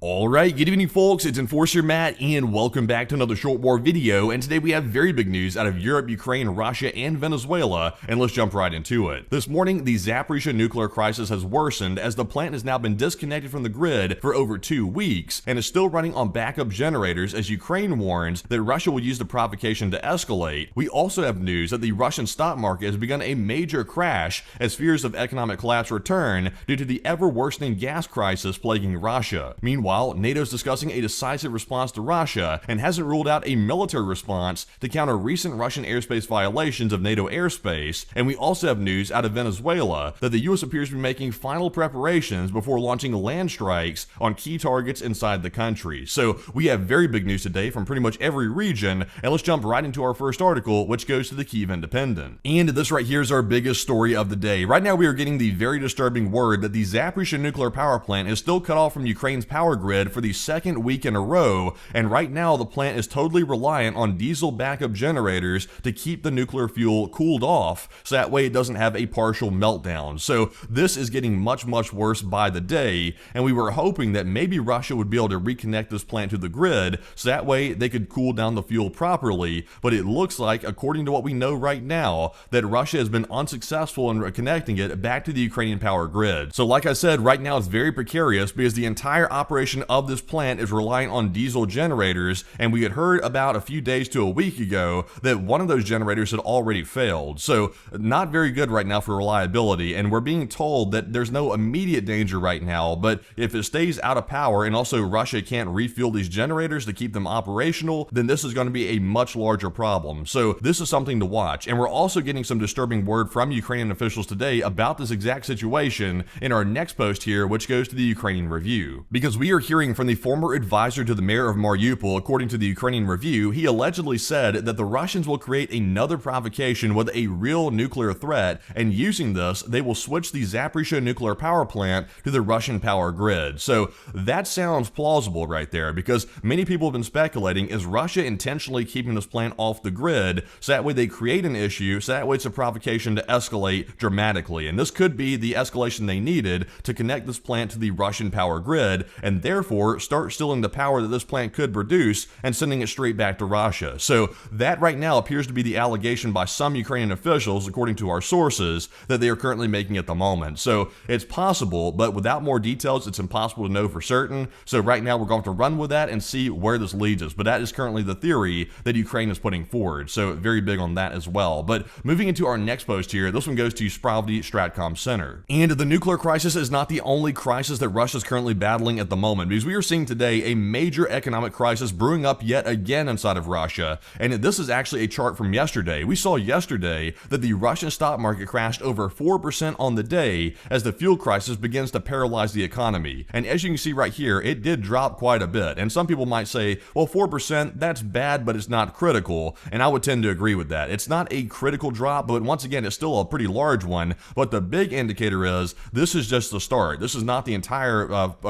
Alright, good evening folks, it's Enforcer Matt and welcome back to another short war video, and today we have very big news out of Europe, Ukraine, Russia, and Venezuela, and let's jump right into it. This morning, the Zaporizhzhia nuclear crisis has worsened as the plant has now been disconnected from the grid for over 2 weeks and is still running on backup generators as Ukraine warns that Russia will use the provocation to escalate. We also have news that the Russian stock market has begun a major crash as fears of economic collapse return due to the ever-worsening gas crisis plaguing Russia. Meanwhile, NATO is discussing a decisive response to Russia and hasn't ruled out a military response to counter recent Russian airspace violations of NATO airspace. And we also have news out of Venezuela that the US appears to be making final preparations before launching land strikes on key targets inside the country. So we have very big news today from pretty much every region, and let's jump right into our first article, which goes to the Kyiv Independent. And this right here is our biggest story of the day. Right now we are getting the very disturbing word that the Zaporizhzhia nuclear power plant is still cut off from Ukraine's power grid for the second week in a row, and right now the plant is totally reliant on diesel backup generators to keep the nuclear fuel cooled off, so that way it doesn't have a partial meltdown. So this is getting much worse by the day, and we were hoping that maybe Russia would be able to reconnect this plant to the grid, so that way they could cool down the fuel properly, but it looks like, according to what we know right now, that Russia has been unsuccessful in connecting it back to the Ukrainian power grid. So like I said, right now it's very precarious because the entire operation of this plant is relying on diesel generators, and we had heard about a few days to a week ago that one of those generators had already failed. So not very good right now for reliability, and we're being told that there's no immediate danger right now, but if it stays out of power and also Russia can't refuel these generators to keep them operational, then this is going to be a much larger problem. So this is something to watch, and we're also getting some disturbing word from Ukrainian officials today about this exact situation in our next post here, which goes to the Ukrainian Review. Because we are hearing from the former advisor to the mayor of Mariupol. According to the Ukrainian Review, he allegedly said that the Russians will create another provocation with a real nuclear threat, and using this, they will switch the Zaporizhzhia nuclear power plant to the Russian power grid. So that sounds plausible right there, because many people have been speculating, is Russia intentionally keeping this plant off the grid so that way they create an issue, so that way it's a provocation to escalate dramatically. And this could be the escalation they needed to connect this plant to the Russian power grid, and therefore start stealing the power that this plant could produce and sending it straight back to Russia. So that right now appears to be the allegation by some Ukrainian officials, according to our sources, that they are currently making at the moment. So it's possible, but without more details, it's impossible to know for certain. So right now we're going to run with that and see where this leads us. But that is currently the theory that Ukraine is putting forward. So very big on that as well. But moving into our next post here, this one goes to Spravdi Stratcom Center. And the nuclear crisis is not the only crisis that Russia is currently battling at the moment, because we are seeing today a major economic crisis brewing up yet again inside of Russia. And this is actually a chart from yesterday. We saw yesterday that the Russian stock market crashed over 4% on the day as the fuel crisis begins to paralyze the economy. And as you can see right here, it did drop quite a bit. And some people might say, well, 4%, that's bad, but it's not critical. And I would tend to agree with that. It's not a critical drop, but once again, it's still a pretty large one. But the big indicator is this is just the start. This is not the entire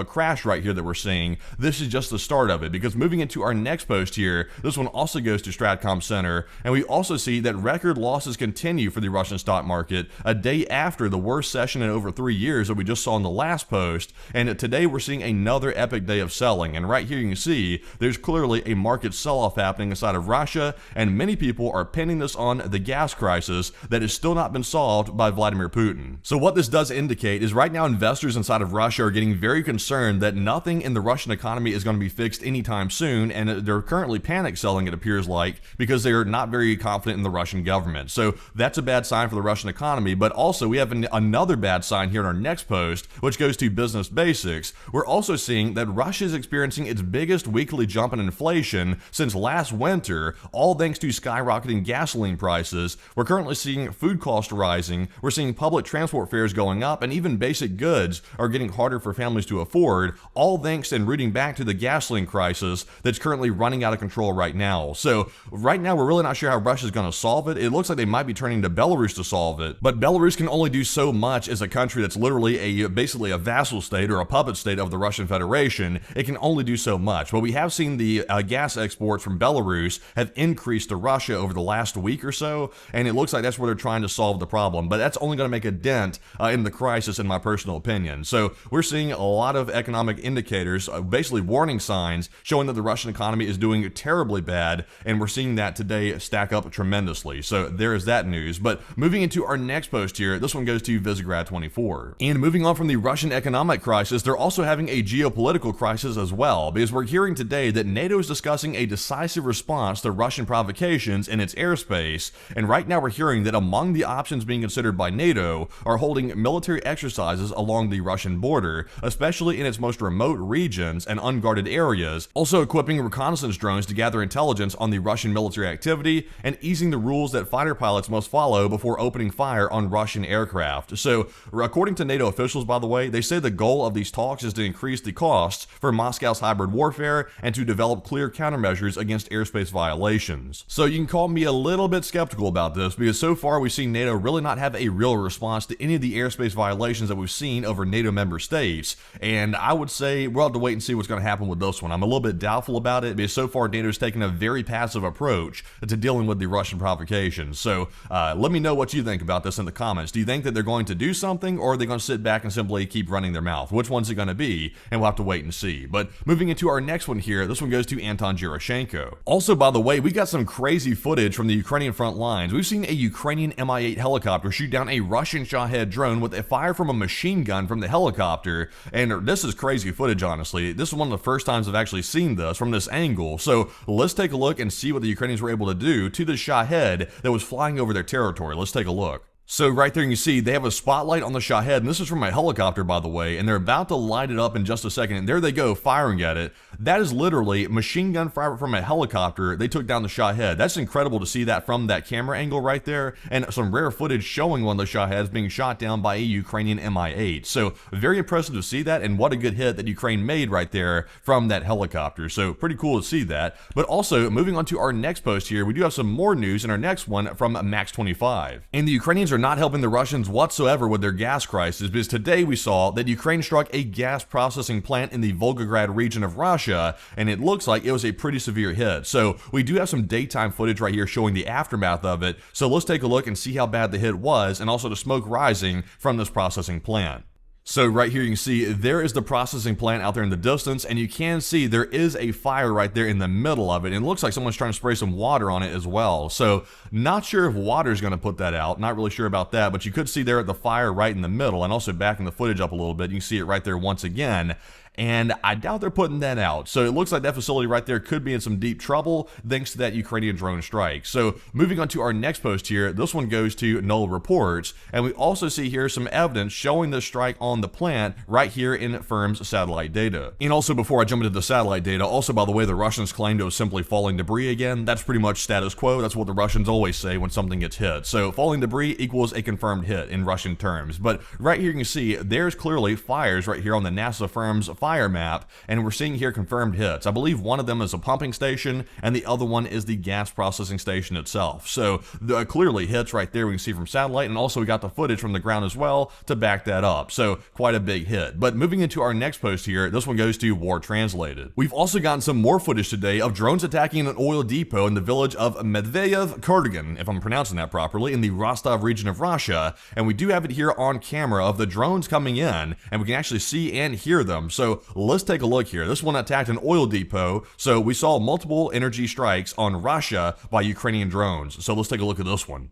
crash right here that we're seeing. This is just the start of it, because moving into our next post here, this one also goes to Stratcom Center, and we also see that record losses continue for the Russian stock market a day after the worst session in over 3 years that we just saw in the last post. And today we're seeing another epic day of selling, and right here you can see there's clearly a market sell-off happening inside of Russia, and many people are pinning this on the gas crisis that has still not been solved by Vladimir Putin. So what this does indicate is right now investors inside of Russia are getting very concerned that nothing in the Russian economy is going to be fixed anytime soon, and they're currently panic selling, it appears like, because they're not very confident in the Russian government. So that's a bad sign for the Russian economy, but also we have another bad sign here in our next post, which goes to Business Basics. We're also seeing that Russia is experiencing its biggest weekly jump in inflation since last winter, all thanks to skyrocketing gasoline prices. We're currently seeing food costs rising, we're seeing public transport fares going up, and even basic goods are getting harder for families to afford, all thanks and rooting back to the gasoline crisis that's currently running out of control right now. So right now we're really not sure how Russia's going to solve it. It looks like they might be turning to Belarus to solve it, but Belarus can only do so much as a country that's literally basically a vassal state or a puppet state of the Russian Federation. It can only do so much. But we have seen the gas exports from Belarus have increased to Russia over the last week or so, and it looks like that's where they're trying to solve the problem. But that's only going to make a dent in the crisis, in my personal opinion. So we're seeing a lot of economic indicators indicators, basically warning signs, showing that the Russian economy is doing terribly bad, and we're seeing that today stack up tremendously. So there is that news. But moving into our next post here, this one goes to Visegrad 24. And moving on from the Russian economic crisis, they're also having a geopolitical crisis as well, because we're hearing today that NATO is discussing a decisive response to Russian provocations in its airspace. And right now we're hearing that among the options being considered by NATO are holding military exercises along the Russian border, especially in its most remote regions and unguarded areas, also equipping reconnaissance drones to gather intelligence on the Russian military activity, and easing the rules that fighter pilots must follow before opening fire on Russian aircraft. So, according to NATO officials, by the way, they say the goal of these talks is to increase the costs for Moscow's hybrid warfare and to develop clear countermeasures against airspace violations. So you can call me a little bit skeptical about this, because so far we've seen NATO really not have a real response to any of the airspace violations that we've seen over NATO member states, and I would say we'll have to wait and see what's going to happen with this one. I'm a little bit doubtful about it, because so far NATO's taken a very passive approach to dealing with the Russian provocations. So let me know what you think about this in the comments. Do you think that they're going to do something, or are they going to sit back and simply keep running their mouth? Which one's it going to be? And we'll have to wait and see. But moving into our next one here, this one goes to Anton Gerashenko. Also, by the way, we got some crazy footage from the Ukrainian front lines. We've seen a Ukrainian Mi-8 helicopter shoot down a Russian Shahed drone with a fire from a machine gun from the helicopter, and this is crazy footage, honestly. This is one of the first times I've actually seen this from this angle. So let's take a look and see what the Ukrainians were able to do to the Shahed that was flying over their territory. Let's take a look. So right there you can see they have a spotlight on the Shahed, and this is from a helicopter, by the way, and they're about to light it up in just a second, and there they go, firing at it. That is literally machine gun fire from a helicopter. They took down the Shahed. That's incredible to see that from that camera angle right there, and some rare footage showing one of the Shaheds being shot down by a Ukrainian Mi-8. So very impressive to see that, and what a good hit that Ukraine made right there from that helicopter. So pretty cool to see that. But also, moving on to our next post here, we do have some more news in our next one from Max 25. And the Ukrainians are not helping the Russians whatsoever with their gas crisis, because today we saw that Ukraine struck a gas processing plant in the Volgograd region of Russia, and it looks like it was a pretty severe hit. So we do have some daytime footage right here showing the aftermath of it. So let's take a look and see how bad the hit was, and also the smoke rising from this processing plant. So right here you can see there is the processing plant out there in the distance, and you can see there is a fire right there in the middle of it, and it looks like someone's trying to spray some water on it as well. So not sure if water is going to put that out, not really sure about that, but you could see there the fire right in the middle, and also backing the footage up a little bit, you can see it right there once again. And I doubt they're putting that out. So it looks like that facility right there could be in some deep trouble thanks to that Ukrainian drone strike. So moving on to our next post here, this one goes to Null Reports, and we also see here some evidence showing the strike on the plant right here in firm's satellite data. And also, before I jump into the satellite data, also, by the way, the Russians claimed it was simply falling debris again. That's pretty much status quo. That's what the Russians always say when something gets hit. So falling debris equals a confirmed hit in Russian terms. But right here you can see there's clearly fires right here on the NASA firm's fire map, and we're seeing here confirmed hits. I believe one of them is a pumping station, and the other one is the gas processing station itself. So clearly hits right there we can see from satellite, and also we got the footage from the ground as well to back that up. So quite a big hit. But moving into our next post here, this one goes to War Translated. We've also gotten some more footage today of drones attacking an oil depot in the village of Medveyev Kurgan, if I'm pronouncing that properly, in the Rostov region of Russia, and we do have it here on camera of the drones coming in, and we can actually see and hear them. So let's take a look here. This one attacked an oil depot, so we saw multiple energy strikes on Russia by Ukrainian drones. So let's take a look at this one.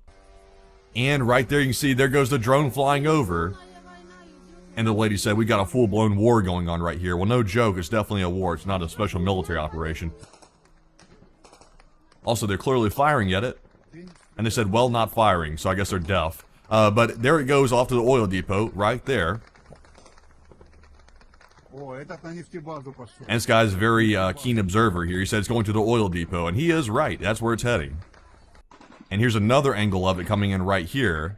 And right there you can see there goes the drone flying over. And the lady said, we got a full-blown war going on right here. Well, no joke, it's definitely a war. It's not a special military operation. Also, they're clearly firing at it. And they said, well, not firing, so I guess they're deaf. But there it goes off to the oil depot right there. And this guy's a very keen observer here. He said it's going to the oil depot, and he is right. That's where it's heading. And here's another angle of it coming in right here.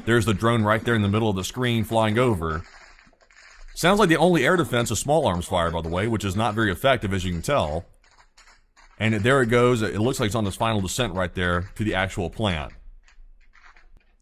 There's the drone right there in the middle of the screen flying over. Sounds like the only air defense is small arms fire, by the way, which is not very effective, as you can tell. And there it goes. It looks like it's on this final descent right there to the actual plant.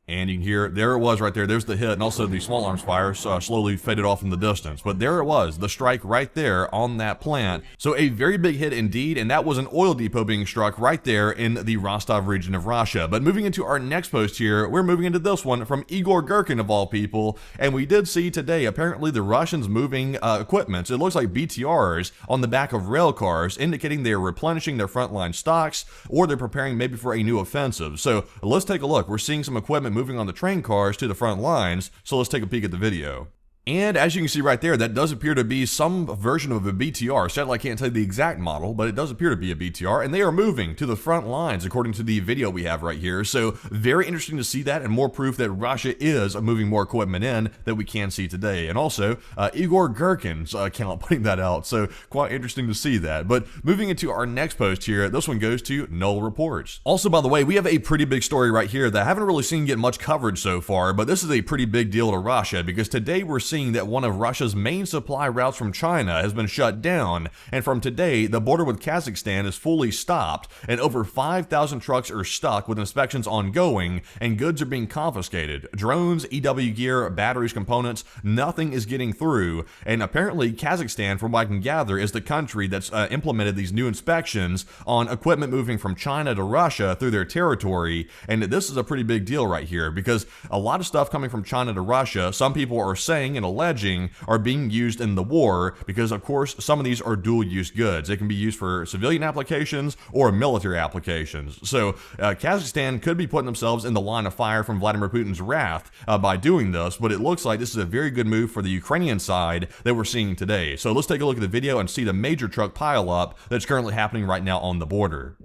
And you can hear, there it was right there. There's the hit, and also the small arms fire slowly faded off in the distance. But there it was, the strike right there on that plant. So a very big hit indeed, and that was an oil depot being struck right there in the Rostov region of Russia. But moving into our next post here, we're moving into this one from Igor Gherkin of all people. And we did see today, apparently the Russians moving equipment. It looks like BTRs on the back of rail cars, indicating they're replenishing their frontline stocks, or they're preparing maybe for a new offensive. So let's take a look. We're seeing some equipment moving on the train cars to the front lines, so let's take a peek at the video. And as you can see right there, that does appear to be some version of a BTR. Sadly, I can't tell you the exact model, but it does appear to be a BTR, and they are moving to the front lines according to the video we have right here. So very interesting to see that, and more proof that Russia is moving more equipment in that we can see today. And also, Igor Gherkin's account putting that out, so quite interesting to see that. But moving into our next post here, this one goes to Null Reports. Also, by the way, we have a pretty big story right here that I haven't really seen get much coverage so far, but this is a pretty big deal to Russia, because today we're seeing that one of Russia's main supply routes from China has been shut down, and from today, the border with Kazakhstan is fully stopped, and over 5,000 trucks are stuck with inspections ongoing, and goods are being confiscated. Drones, EW gear, batteries, components, nothing is getting through, and apparently Kazakhstan, from what I can gather, is the country that's implemented these new inspections on equipment moving from China to Russia through their territory, and this is a pretty big deal right here, because a lot of stuff coming from China to Russia, some people are saying and alleging are being used in the war, because of course some of these are dual-use goods. They can be used for civilian applications or military applications. So Kazakhstan could be putting themselves in the line of fire from Vladimir Putin's wrath by doing this, but it looks like this is a very good move for the Ukrainian side that we're seeing today. So let's take a look at the video and see the major truck pileup that's currently happening right now on the border.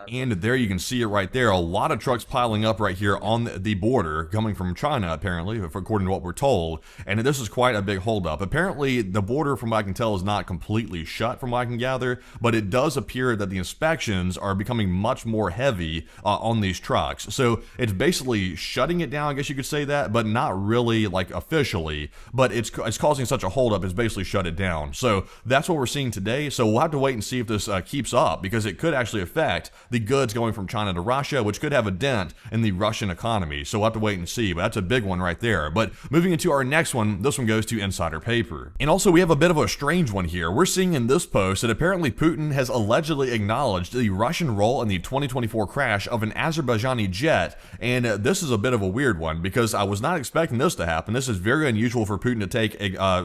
And there you can see it right there. A lot of trucks piling up right here on the border, coming from China, apparently, according to what we're told. And this is quite a big holdup. Apparently, the border, from what I can tell, is not completely shut, from what I can gather, but it does appear that the inspections are becoming much more heavy on these trucks. So it's basically shutting it down, I guess you could say that, but not really like officially. But it's causing such a holdup, it's basically shut it down. So that's what we're seeing today. So we'll have to wait and see if this keeps up, because it could actually affect the goods going from China to Russia, which could have a dent in the Russian economy. So we'll have to wait and see, but that's a big one right there. But moving into our next one, this one goes to Insider Paper. And also we have a bit of a strange one here. We're seeing in this post that apparently Putin has allegedly acknowledged the Russian role in the 2024 crash of an Azerbaijani jet. And this is a bit of a weird one, because I was not expecting this to happen. This is very unusual for Putin to take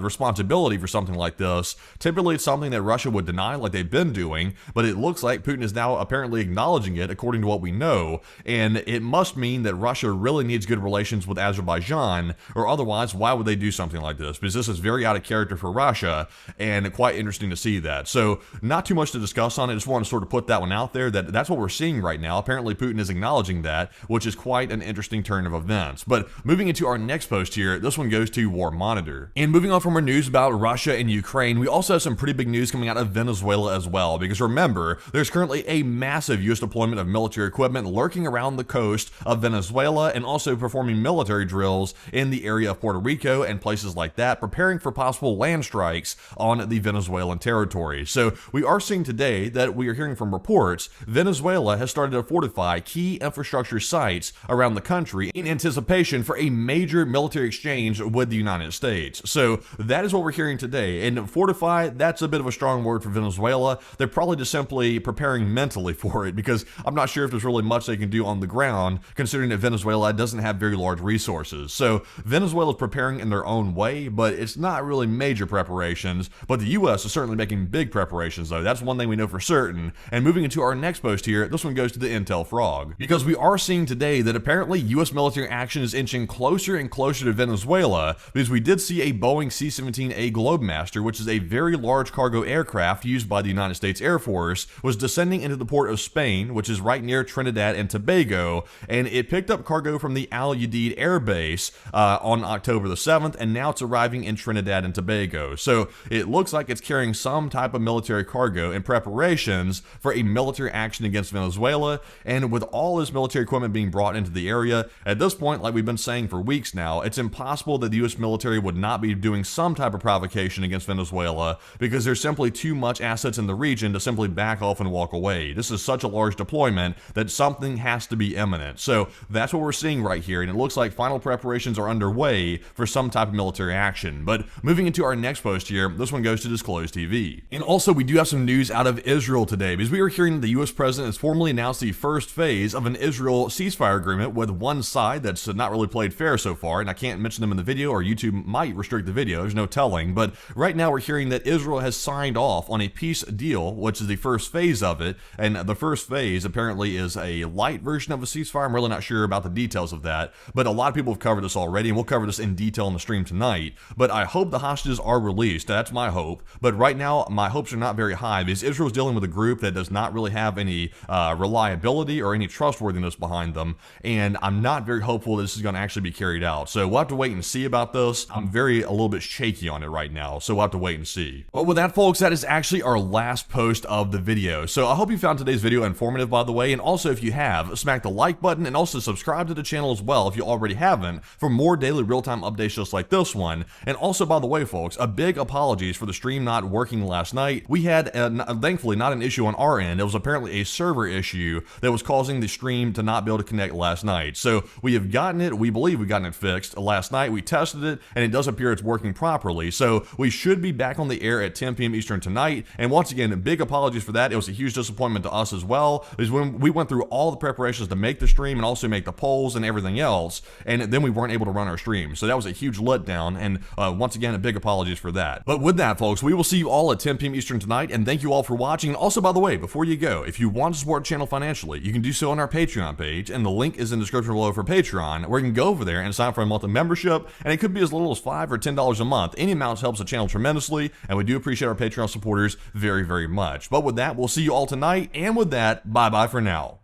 responsibility for something like this. Typically it's something that Russia would deny, like they've been doing, but it looks like Putin is now apparently acknowledging it, according to what we know, and it must mean that Russia really needs good relations with Azerbaijan, or otherwise why would they do something like this? Because this is very out of character for Russia, and quite interesting to see that. So not too much to discuss on it, just want to sort of put that one out there, that's what we're seeing right now. Apparently Putin is acknowledging that, which is quite an interesting turn of events. But moving into our next post here, this one goes to War Monitor. And moving on from our news about Russia and Ukraine, we also have some pretty big news coming out of Venezuela as well, because remember, there's currently a massive U.S. deployment of military equipment lurking around the coast of Venezuela, and also performing military drills in the area of Puerto Rico and places like that, preparing for possible land strikes on the Venezuelan territory. So we are seeing today that we are hearing from reports Venezuela has started to fortify key infrastructure sites around the country in anticipation for a major military exchange with the United States. So that is what we're hearing today. And fortify, that's a bit of a strong word for Venezuela. They're probably just simply preparing mentally for it, because I'm not sure if there's really much they can do on the ground, considering that Venezuela doesn't have very large resources. So Venezuela is preparing in their own way, but it's not really major preparations. But the U.S. is certainly making big preparations, though. That's one thing we know for certain. And moving into our next post here, this one goes to the Intel Frog, because we are seeing today that apparently U.S. military action is inching closer and closer to Venezuela, because we did see a Boeing C-17A Globemaster, which is a very large cargo aircraft used by the United States Air Force, was descending into the port of Spain, which is right near Trinidad and Tobago, and it picked up cargo from the Al Udeid Air Base on October the 7th, and now it's arriving in Trinidad and Tobago. So it looks like it's carrying some type of military cargo in preparations for a military action against Venezuela. And with all this military equipment being brought into the area, at this point, like we've been saying for weeks now, it's impossible that the U.S. military would not be doing some type of provocation against Venezuela, because there's simply too much assets in the region to simply back off and walk away. away. This is such a large deployment that something has to be imminent. So that's what we're seeing right here, and it looks like final preparations are underway for some type of military action. But moving into our next post here, this one goes to Disclosed TV. And also, we do have some news out of Israel today, because we are hearing that the U.S. president has formally announced the first phase of an Israel ceasefire agreement with one side that's not really played fair so far, and I can't mention them in the video or YouTube might restrict the video, there's no telling, but right now we're hearing that Israel has signed off on a peace deal, which is the first phase of it, and the first phase apparently is a light version of a ceasefire. I'm really not sure about the details of that, but a lot of people have covered this already, and we'll cover this in detail in the stream tonight. But I hope the hostages are released. That's my hope. But right now, my hopes are not very high, because Israel's dealing with a group that does not really have any reliability or any trustworthiness behind them, and I'm not very hopeful that this is going to actually be carried out. So we'll have to wait and see about this. I'm a little bit shaky on it right now, so we'll have to wait and see. But with that, folks, that is actually our last post of the video. So I hope you found today's video informative, by the way, and also if you have, smack the like button and also subscribe to the channel as well if you already haven't, for more daily real-time updates just like this one. And also, by the way, folks, a big apologies for the stream not working last night. We had, thankfully, not an issue on our end. It was apparently a server issue that was causing the stream to not be able to connect last night. So we have gotten it, we believe we've gotten it fixed last night. We tested it, and it does appear it's working properly. So we should be back on the air at 10 p.m. Eastern tonight. And once again, big apologies for that. It was a huge disappointment to us as well, because when we went through all the preparations to make the stream and also make the polls and everything else, and then we weren't able to run our stream. So that was a huge letdown, and once again, a big apologies for that. But with that, folks, we will see you all at 10 p.m. Eastern tonight, and thank you all for watching. And also, by the way, before you go, if you want to support the channel financially, you can do so on our Patreon page, and the link is in the description below for Patreon, where you can go over there and sign up for a monthly membership, and it could be as little as $5 or $10 a month. Any amount helps the channel tremendously, and we do appreciate our Patreon supporters very, very much. But with that, we'll see you all tonight, and with that, bye-bye for now.